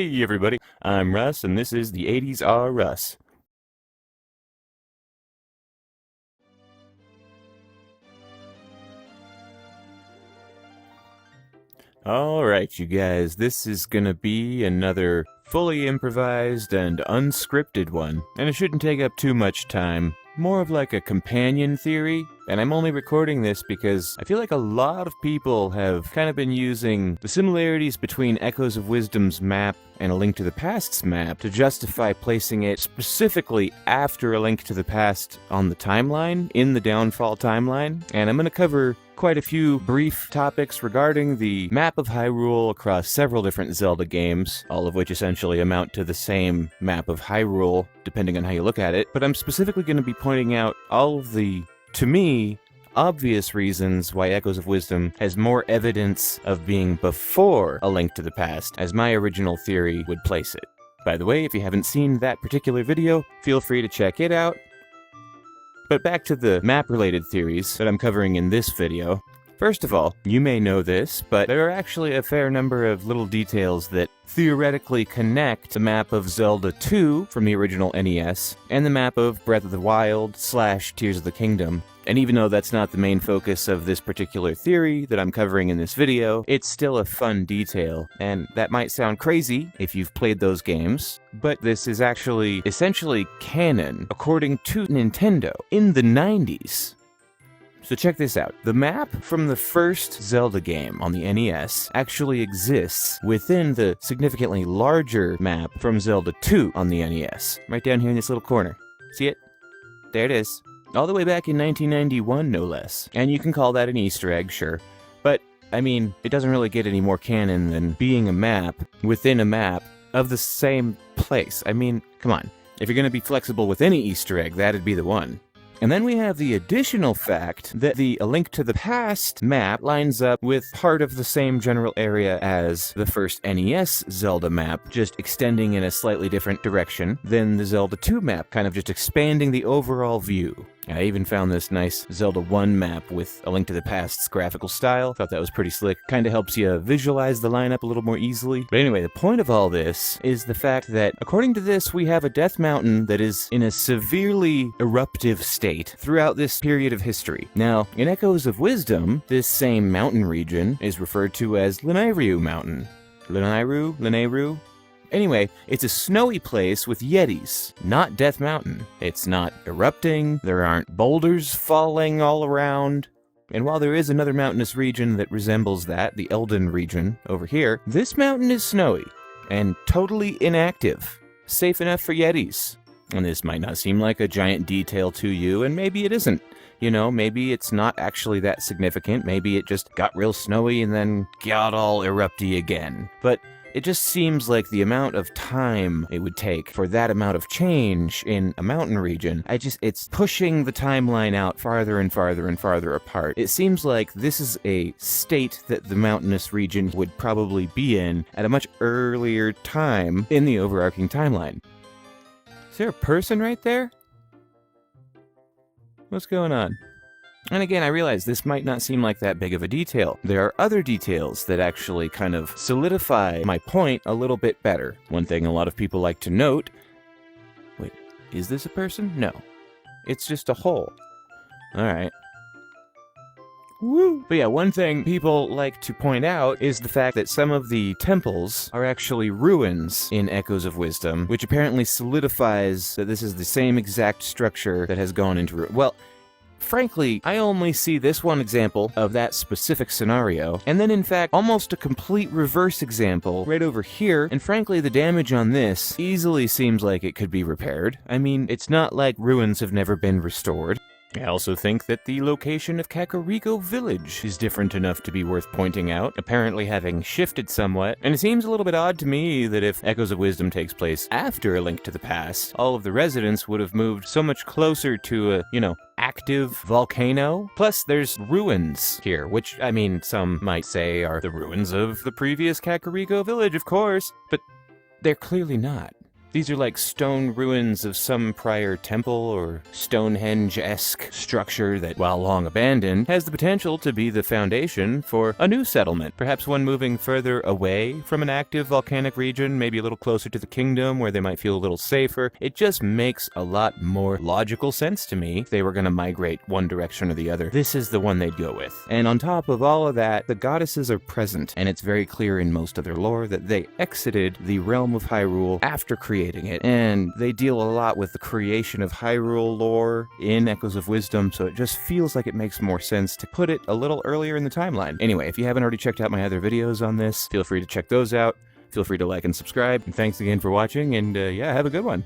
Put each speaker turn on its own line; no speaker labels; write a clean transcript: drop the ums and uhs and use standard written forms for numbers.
Hey everybody, I'm Russ, and this is the 80s are Russ. Alright, you guys, this is gonna be another fully improvised and unscripted one, and it shouldn't take up too much time. More of like a companion theory, and I'm only recording this because I feel like a lot of people have kind of been using the similarities between Echoes of Wisdom's map and A Link to the Past's map to justify placing it specifically after A Link to the Past on the timeline, in the Downfall timeline, and I'm going to cover quite a few brief topics regarding the map of Hyrule across several different Zelda games, all of which essentially amount to the same map of Hyrule, depending on how you look at it, but I'm specifically going to be pointing out all of the, to me, obvious reasons why Echoes of Wisdom has more evidence of being before A Link to the Past, as my original theory would place it. By the way, if you haven't seen that particular video, feel free to check it out. But back to the map-related theories that I'm covering in this video. First of all, you may know this, but there are actually a fair number of little details that theoretically connect the map of Zelda 2 from the original NES and the map of Breath of the Wild / Tears of the Kingdom. And even though that's not the main focus of this particular theory that I'm covering in this video, it's still a fun detail, and that might sound crazy if you've played those games, but this is actually essentially canon according to Nintendo in the 90s. So check this out. The map from the first Zelda game on the NES actually exists within the significantly larger map from Zelda 2 on the NES, right down here in this little corner. See it? There it is. All the way back in 1991, no less. And you can call that an Easter egg, sure. But, I mean, it doesn't really get any more canon than being a map within a map of the same place. I mean, come on. If you're going to be flexible with any Easter egg, that'd be the one. And then we have the additional fact that the A Link to the Past map lines up with part of the same general area as the first NES Zelda map, just extending in a slightly different direction than the Zelda 2 map, kind of just expanding the overall view. I even found this nice Zelda 1 map with A Link to the Past's graphical style. Thought that was pretty slick. Kind of helps you visualize the lineup a little more easily. But anyway, the point of all this is the fact that, according to this, we have a Death Mountain that is in a severely eruptive state throughout this period of history. Now, in Echoes of Wisdom, this same mountain region is referred to as Lanayru Mountain. Lanayru? Anyway, it's a snowy place with yetis, not Death Mountain. It's not erupting, there aren't boulders falling all around. And while there is another mountainous region that resembles that, the Elden region over here, this mountain is snowy and totally inactive, safe enough for yetis. And this might not seem like a giant detail to you, and maybe it isn't. You know, maybe it's not actually that significant, maybe it just got real snowy and then got all erupty again. But it just seems like the amount of time it would take for that amount of change in a mountain region, it's pushing the timeline out farther and farther and farther apart. It seems like this is a state that the mountainous region would probably be in at a much earlier time in the overarching timeline. Is there a person right there? What's going on? And again, I realize this might not seem like that big of a detail. There are other details that actually kind of solidify my point a little bit better. One thing a lot of people like to note... Wait, is this a person? No. It's just a hole. Alright. Woo! But yeah, one thing people like to point out is the fact that some of the temples are actually ruins in Echoes of Wisdom, which apparently solidifies that this is the same exact structure that has gone into ruin. Well, frankly, I only see this one example of that specific scenario, and then in fact, almost a complete reverse example right over here, and frankly, the damage on this easily seems like it could be repaired. I mean, it's not like ruins have never been restored. I also think that the location of Kakariko Village is different enough to be worth pointing out, apparently having shifted somewhat, and it seems a little bit odd to me that if Echoes of Wisdom takes place after A Link to the Past, all of the residents would have moved so much closer to a, active volcano. Plus, there's ruins here, which, I mean, some might say are the ruins of the previous Kakariko Village, of course, but they're clearly not. These are like stone ruins of some prior temple or Stonehenge-esque structure that, while long abandoned, has the potential to be the foundation for a new settlement, perhaps one moving further away from an active volcanic region, maybe a little closer to the kingdom where they might feel a little safer. It just makes a lot more logical sense to me if they were going to migrate one direction or the other. This is the one they'd go with. And on top of all of that, the goddesses are present, and it's very clear in most of their lore that they exited the realm of Hyrule after creating it, and they deal a lot with the creation of Hyrule lore in Echoes of Wisdom, so it just feels like it makes more sense to put it a little earlier in the timeline. Anyway, if you haven't already checked out my other videos on this, feel free to check those out. Feel free to like and subscribe, and thanks again for watching, and yeah, have a good one.